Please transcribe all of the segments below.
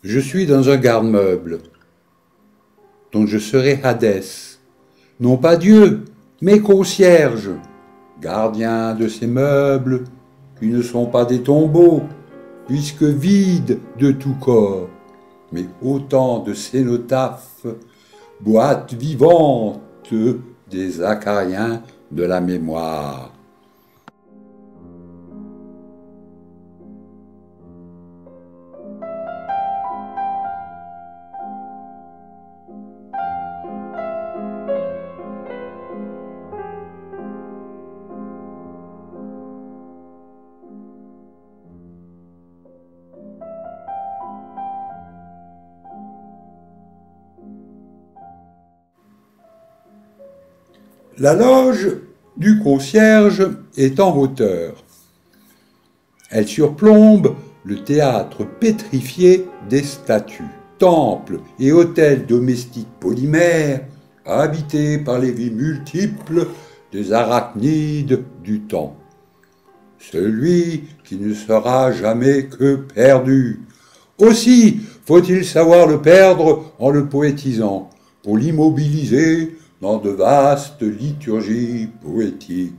Je suis dans un garde-meuble, dont je serai Hadès, non pas Dieu, mais concierge, gardien de ces meubles qui ne sont pas des tombeaux, puisque vides de tout corps, mais autant de cénotaphes, boîtes vivantes des acariens de la mémoire. La loge du concierge est en hauteur. Elle surplombe le théâtre pétrifié des statues, temples et hôtels domestiques polymères, habités par les vies multiples des arachnides du temps. Celui qui ne sera jamais que perdu. Aussi faut-il savoir le perdre en le poétisant, pour l'immobiliser dans de vastes liturgies poétiques.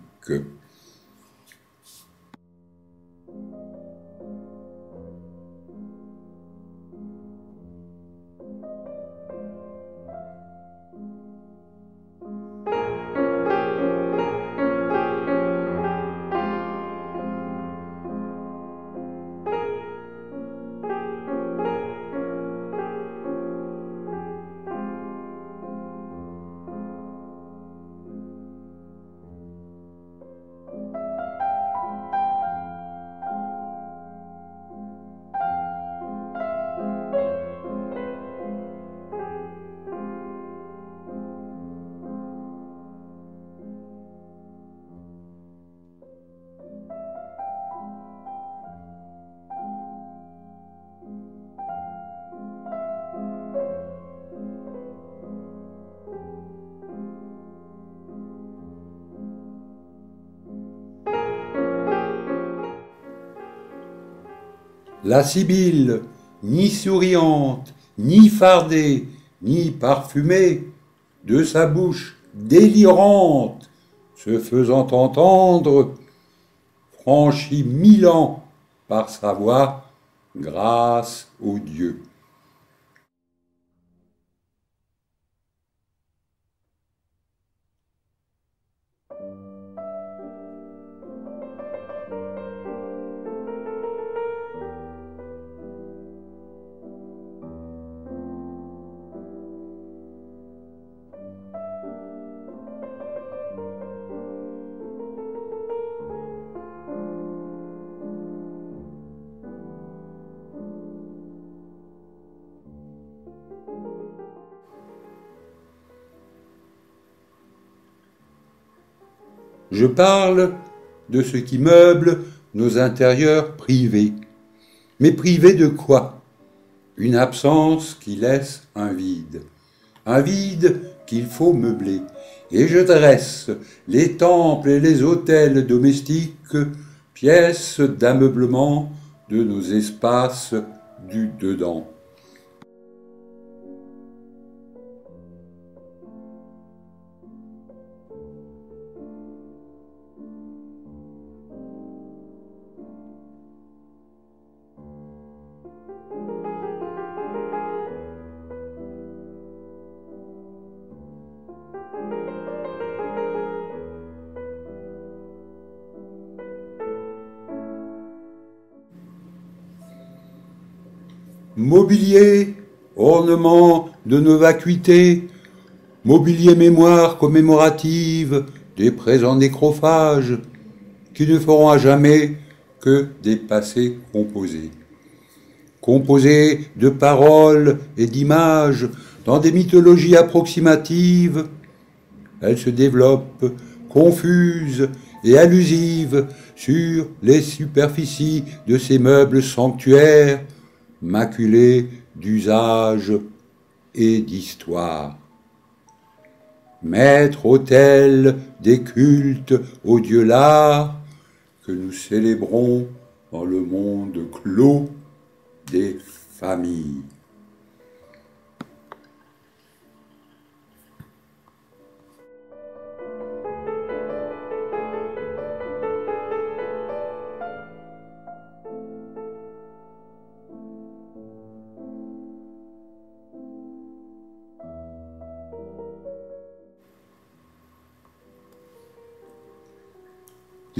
La Sibylle, ni souriante, ni fardée, ni parfumée, de sa bouche délirante, se faisant entendre, franchit 1000 ans par sa voix, grâce aux dieux. Je parle de ce qui meuble nos intérieurs privés. Mais privés de quoi? Une absence qui laisse un vide qu'il faut meubler. Et je dresse les temples et les hôtels domestiques, pièces d'ameublement de nos espaces du dedans. Mobilier, ornement de nos vacuités, mobilier mémoire commémorative des présents nécrophages, qui ne feront à jamais que des passés composés. Composés de paroles et d'images dans des mythologies approximatives, elles se développent confuses et allusives sur les superficies de ces meubles sanctuaires, maculés d'usage et d'histoire. Maître autel des cultes aux dieux là que nous célébrons dans le monde clos des familles.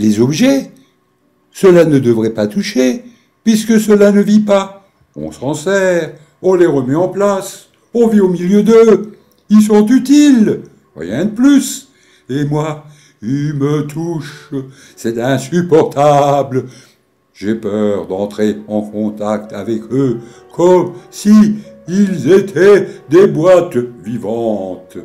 Les objets, cela ne devrait pas toucher, puisque cela ne vit pas. On s'en sert, on les remet en place, on vit au milieu d'eux. Ils sont utiles, rien de plus. Et moi, ils me touchent, c'est insupportable. J'ai peur d'entrer en contact avec eux, comme si ils étaient des boîtes vivantes.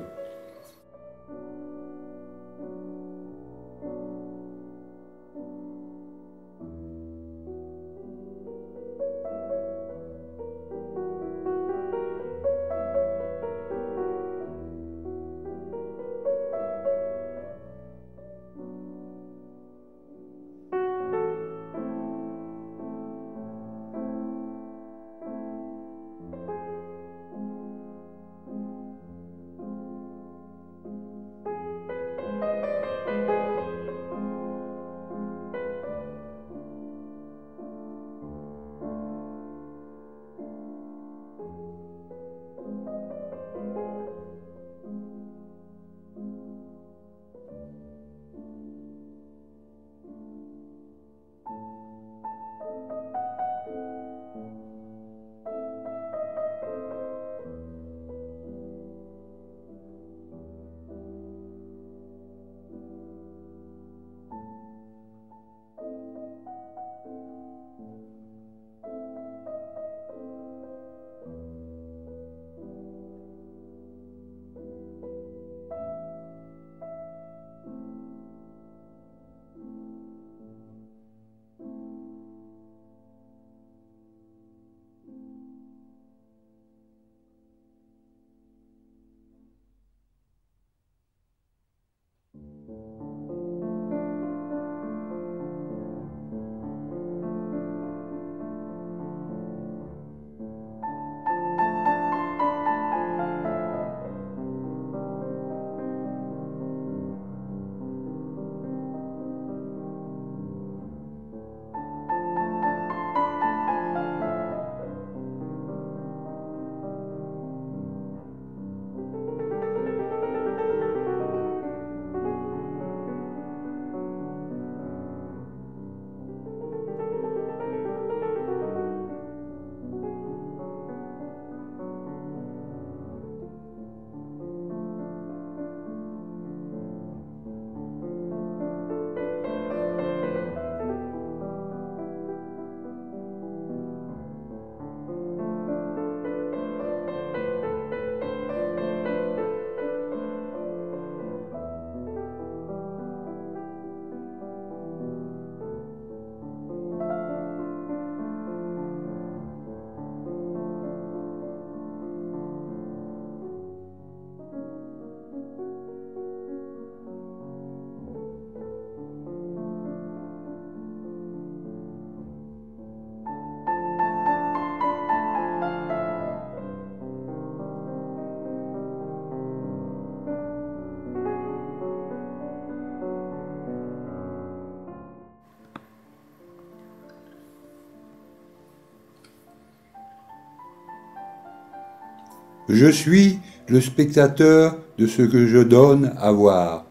Je suis le spectateur de ce que je donne à voir.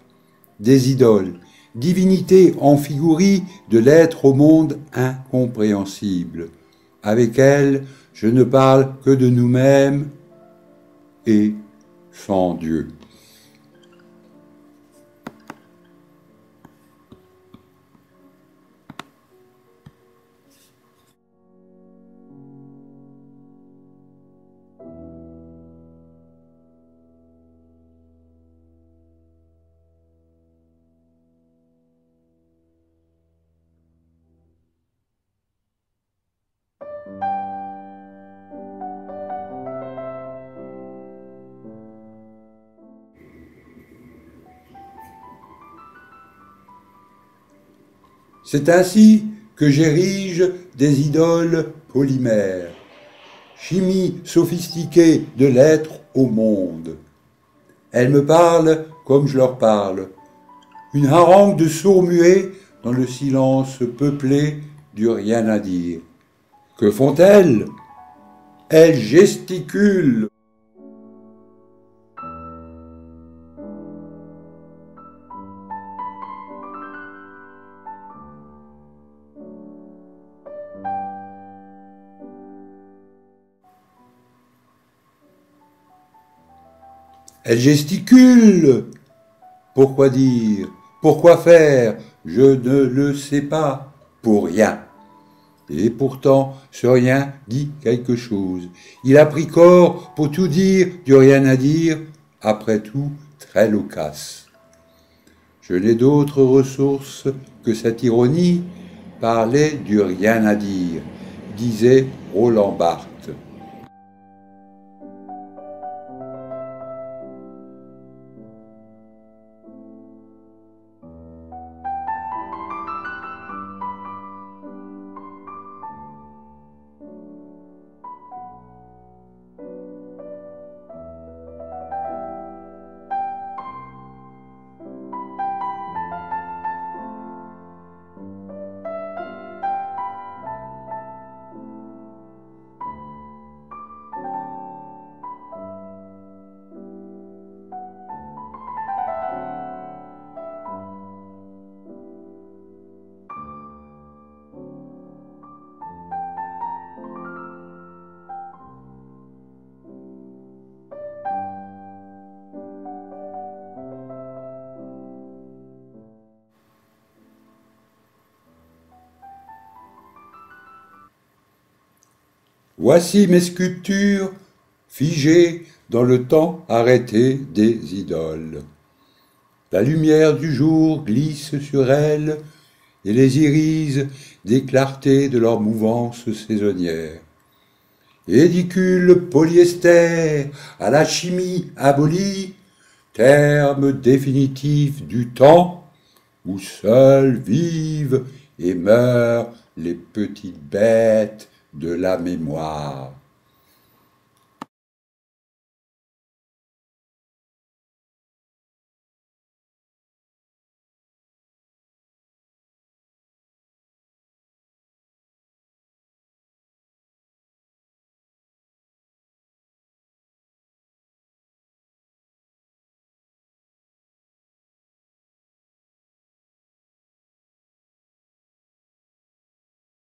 Des idoles, divinités en figurie de l'être au monde incompréhensible. Avec elles, je ne parle que de nous-mêmes et sans Dieu. C'est ainsi que j'érige des idoles polymères, chimie sophistiquée de l'être au monde. Elles me parlent comme je leur parle, une harangue de sourds-muets dans le silence peuplé du rien à dire. Que font-elles? Elles gesticulent. Elle gesticule. Pourquoi dire? Pourquoi faire? Je ne le sais pas. Pour rien. Et pourtant, ce rien dit quelque chose. Il a pris corps pour tout dire, du rien à dire, après tout, très loquace. Je n'ai d'autre ressource que cette ironie, parler du rien à dire, disait Roland Barthes. Voici mes sculptures, figées dans le temps arrêté des idoles. La lumière du jour glisse sur elles et les irise des clartés de leur mouvance saisonnière. Édicule polyester à la chimie abolie, terme définitif du temps où seules vivent et meurent les petites bêtes de la mémoire.